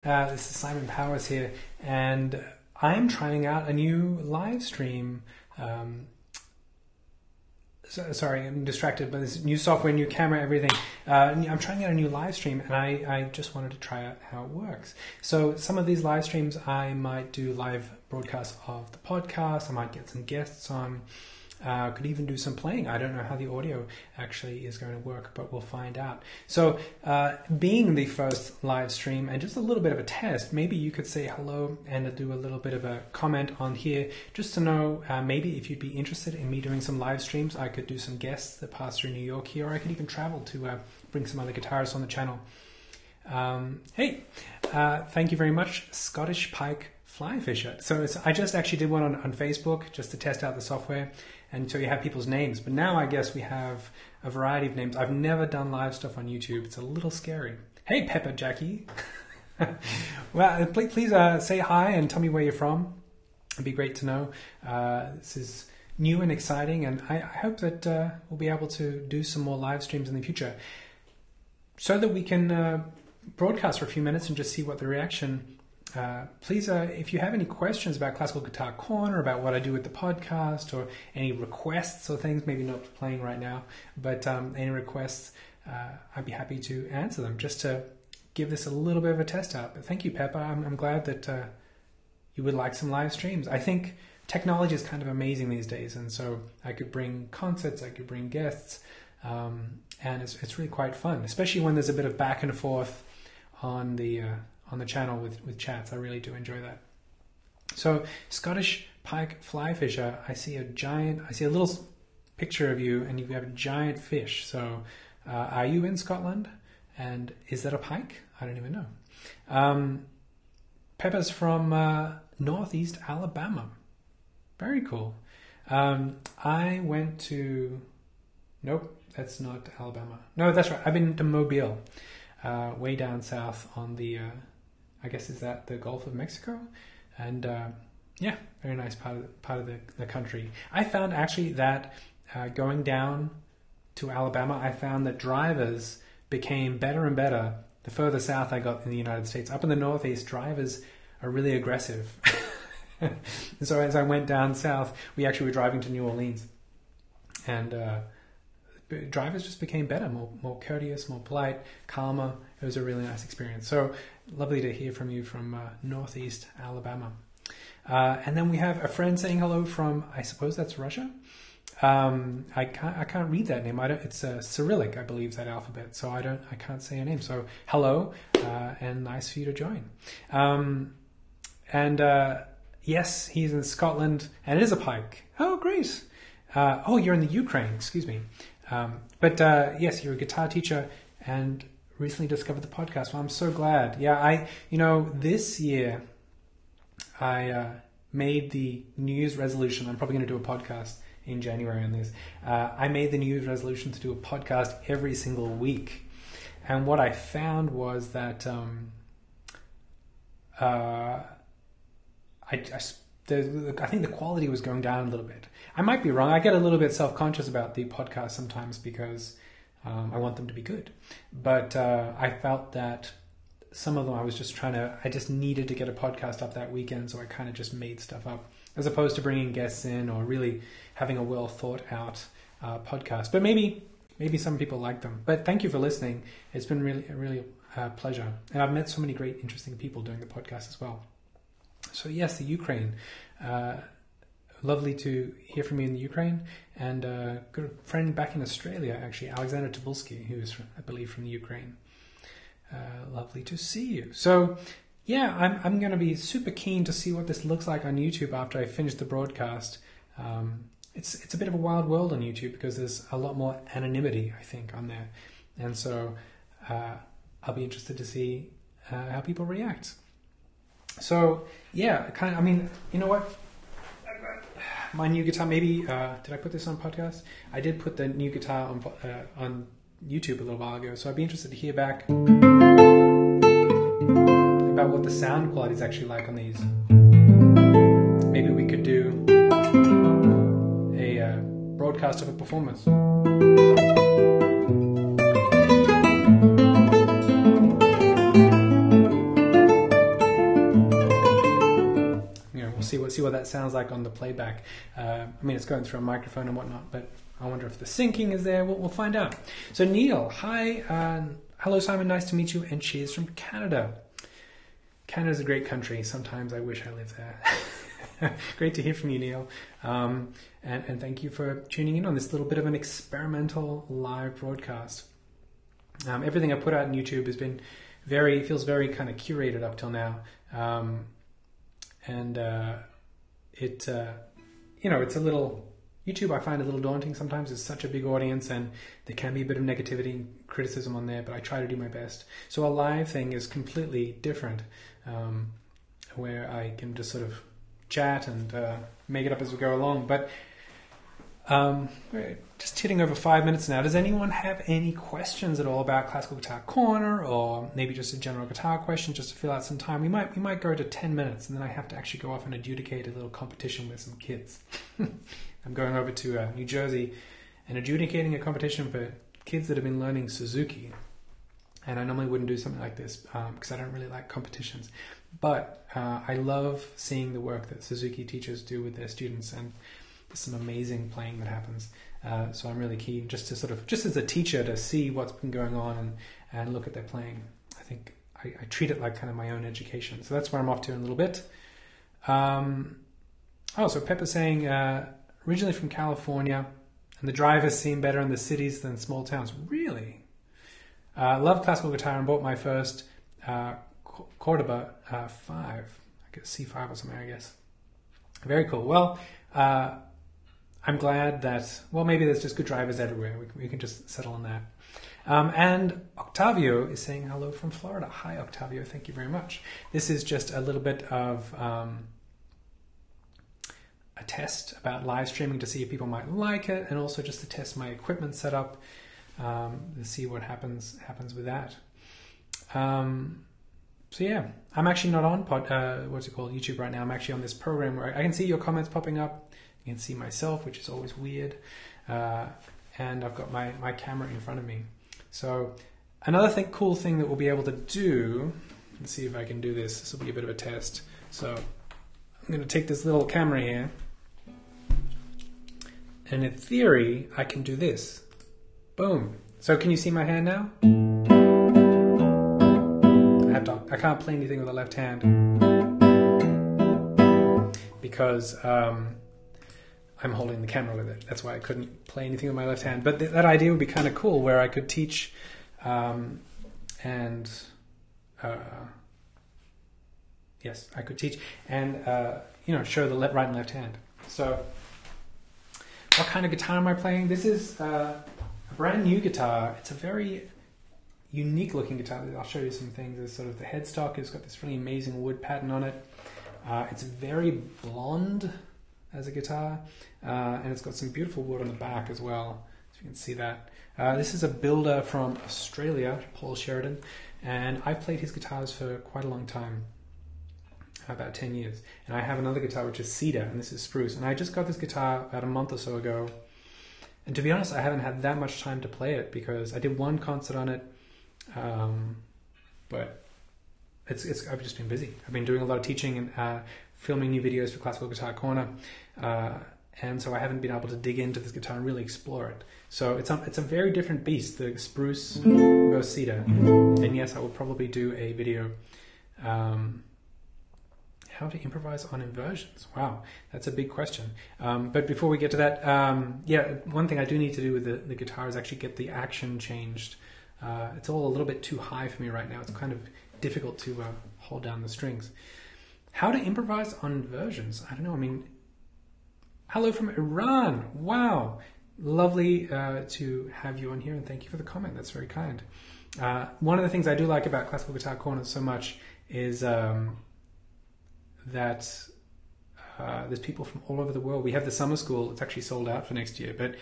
This is Simon Powers here, and I'm trying out a new live stream. Sorry, I'm distracted by this new software, new camera, everything. I'm trying out a new live stream, and I just wanted to try out how it works. So some of these live streams, I might do live broadcasts of the podcast. I might get some guests on. Could even do some playing. I don't know how the audio actually is going to work, but we'll find out. So being the first live stream and just a little bit of a test, maybe you could say hello and do a little bit of a comment on here just to know maybe if you'd be interested in me doing some live streams. I could do some guests that pass through New York here, or I could even travel to bring some other guitarists on the channel. Hey, thank you very much, Scottish Pike Fly Fisher. So I just actually did one on Facebook just to test out the software and so you have people's names. But now I guess we have a variety of names. I've never done live stuff on YouTube. It's a little scary. Hey, Pepper Jackie. Well, please say hi and tell me where you're from. It'd be great to know. This is new and exciting, and I hope that we'll be able to do some more live streams in the future so that we can broadcast for a few minutes and just see what the reaction. Please, if you have any questions about Classical Guitar Corner, about what I do with the podcast, or any requests or things, maybe not playing right now, but any requests, I'd be happy to answer them just to give this a little bit of a test out. But thank you, Peppa. I'm glad that you would like some live streams. I think technology is kind of amazing these days, and so I could bring concerts, I could bring guests, and it's really quite fun, especially when there's a bit of back and forth on the channel with chats. I really do enjoy that. So Scottish Pike Fly Fisher, I see a little picture of you, and you have a giant fish. So are you in Scotland? And is that a pike? I don't even know. Pepper's from Northeast Alabama. Very cool. I went to... Nope, that's not Alabama. No, that's right. I've been to Mobile, way down south on the... I guess is that the Gulf of Mexico, and yeah, very nice part of the country. I found actually that going down to Alabama, I found that drivers became better and better the further south I got in the United States. Up in the Northeast, drivers are really aggressive. And so as I went down south, we actually were driving to New Orleans, and drivers just became better, more courteous, more polite, calmer. It was a really nice experience. So lovely to hear from you from Northeast Alabama. And then we have a friend saying hello from, I suppose that's Russia. I can't read that name. It's Cyrillic, I believe, that alphabet. So I can't say a name. So hello, and nice for you to join. Yes, he's in Scotland, and it is a pike. Oh, great. Oh, you're in the Ukraine. Excuse me. But yes, you're a guitar teacher and recently discovered the podcast. Well, I'm so glad. Yeah, this year I made the New Year's resolution. I'm probably going to do a podcast in January on this. I made the New Year's resolution to do a podcast every single week. And what I found was that I think the quality was going down a little bit. I might be wrong. I get a little bit self-conscious about the podcast sometimes because I want them to be good. But I felt that some of them I just needed to get a podcast up that weekend, so I kind of just made stuff up as opposed to bringing guests in or really having a well thought out podcast. But maybe some people like them. But thank you for listening. It's been really a pleasure. And I've met so many great, interesting people doing the podcast as well. So yes, the Ukraine. Lovely to hear from you in the Ukraine, and a good friend back in Australia, actually, Alexander Tobulsky, who is, I believe, from the Ukraine. Lovely to see you. So, yeah, I'm going to be super keen to see what this looks like on YouTube after I finish the broadcast. It's a bit of a wild world on YouTube because there's a lot more anonymity, I think, on there, and so I'll be interested to see how people react. So, yeah, you know what? My new guitar, maybe, did I put this on podcast? I did put the new guitar on YouTube a little while ago, so I'd be interested to hear back about what the sound quality is actually like on these. Maybe we could do a broadcast of a performance. what that sounds like on the playback. I mean, it's going through a microphone and whatnot, but I wonder if the syncing is there. We'll find out. So Neil, hi. Hello, Simon. Nice to meet you. And cheers from Canada. Canada's a great country. Sometimes I wish I lived there. Great to hear from you, Neil. And thank you for tuning in on this little bit of an experimental live broadcast. Everything I put out on YouTube has been feels very kind of curated up till now. It's a little, YouTube I find a little daunting sometimes. It's such a big audience and there can be a bit of negativity and criticism on there, but I try to do my best. So a live thing is completely different, where I can just sort of chat and make it up as we go along. But we're just hitting over 5 minutes now. Does anyone have any questions at all about Classical Guitar Corner, or maybe just a general guitar question just to fill out some time? We might go to 10 minutes, and then I have to actually go off and adjudicate a little competition with some kids. I'm going over to New Jersey and adjudicating a competition for kids that have been learning Suzuki. And I normally wouldn't do something like this because I don't really like competitions. But I love seeing the work that Suzuki teachers do with their students, and there's some amazing playing that happens. So I'm really keen just as a teacher to see what's been going on and look at their playing. I think I treat it like kind of my own education. So that's where I'm off to in a little bit. So Pepper's saying, originally from California, and the drivers seem better in the cities than small towns. Really? Love classical guitar and bought my first Cordoba 5, I guess C5 or something, I guess. Very cool. Well, I'm glad that, maybe there's just good drivers everywhere. We can just settle on that. And Octavio is saying hello from Florida. Hi, Octavio. Thank you very much. This is just a little bit of a test about live streaming to see if people might like it, and also just to test my equipment setup, to see what happens with that. So yeah, I'm actually not on YouTube right now. I'm actually on this program where I can see your comments popping up. You can see myself, which is always weird. And I've got my camera in front of me. So another cool thing that we'll be able to do, let's see if I can do this. This will be a bit of a test. So I'm going to take this little camera here. And in theory, I can do this. Boom. So can you see my hand now? I can't play anything with the left hand because I'm holding the camera with it. That's why I couldn't play anything with my left hand. But that idea would be kind of cool, where I could teach yes, I could teach and show the right and left hand. So what kind of guitar am I playing? This is a brand new guitar. It's a very unique looking guitar. I'll show you some things. There's sort of the headstock has got this really amazing wood pattern on it. It's very blonde as a guitar, and it's got some beautiful wood on the back as well, so you can see that. This is a builder from Australia, Paul Sheridan, and I've played his guitars for quite a long time, about 10 years. And I have another guitar which is cedar, and this is spruce. And I just got this guitar about a month or so ago, and to be honest, I haven't had that much time to play it because I did one concert on it, but I've just been busy. I've been doing a lot of teaching and filming new videos for Classical Guitar Corner, and so I haven't been able to dig into this guitar and really explore it. So it's a very different beast, the spruce versus cedar. And yes, I will probably do a video how to improvise on inversions. Wow, that's a big question. But before we get to that, one thing I do need to do with the guitar is actually get the action changed. It's all a little bit too high for me right now. It's kind of difficult to hold down the strings. How to improvise on inversions? I don't know. I mean, hello from Iran. Wow. Lovely to have you on here, and thank you for the comment. That's very kind. One of the things I do like about Classical Guitar Corner so much is that there's people from all over the world. We have the summer school. It's actually sold out for next year, but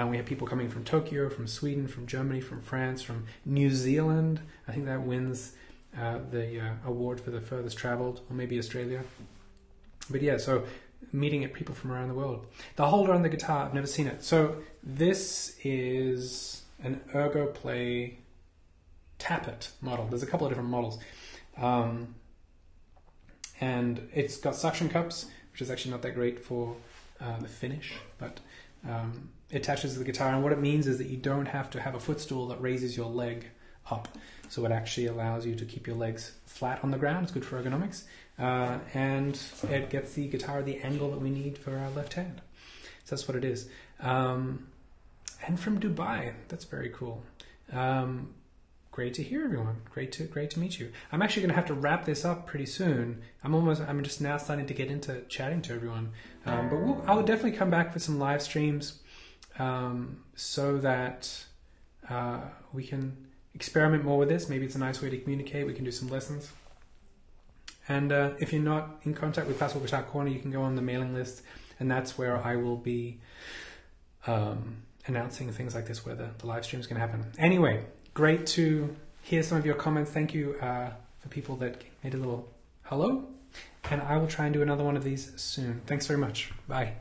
we have people coming from Tokyo, from Sweden, from Germany, from France, from New Zealand. I think that wins the award for the furthest traveled, or maybe Australia. But yeah, so meeting people from around the world. The holder on the guitar, I've never seen it. So this is an Ergoplay Tappet model. There's a couple of different models. And it's got suction cups, which which is actually not that great for the finish, but it attaches to the guitar, and what it means is that you don't have to have a footstool that raises your leg up. So it actually allows you to keep your legs flat on the ground. It's good for ergonomics, and it gets the guitar the angle that we need for our left hand. So that's what it is. And from Dubai, that's very cool. Great to hear, everyone. Great to meet you. I'm actually going to have to wrap this up pretty soon. I'm just now starting to get into chatting to everyone. But I'll definitely come back for some live streams so that we can experiment more with this. Maybe it's a nice way to communicate. We can do some lessons. And if you're not in contact with Classical Guitar Corner, you can go on the mailing list, and that's where I will be announcing things like this, where the live stream is going to happen. Anyway, great to hear some of your comments. Thank you for people that made a little hello, and I will try and do another one of these soon. Thanks very much. Bye.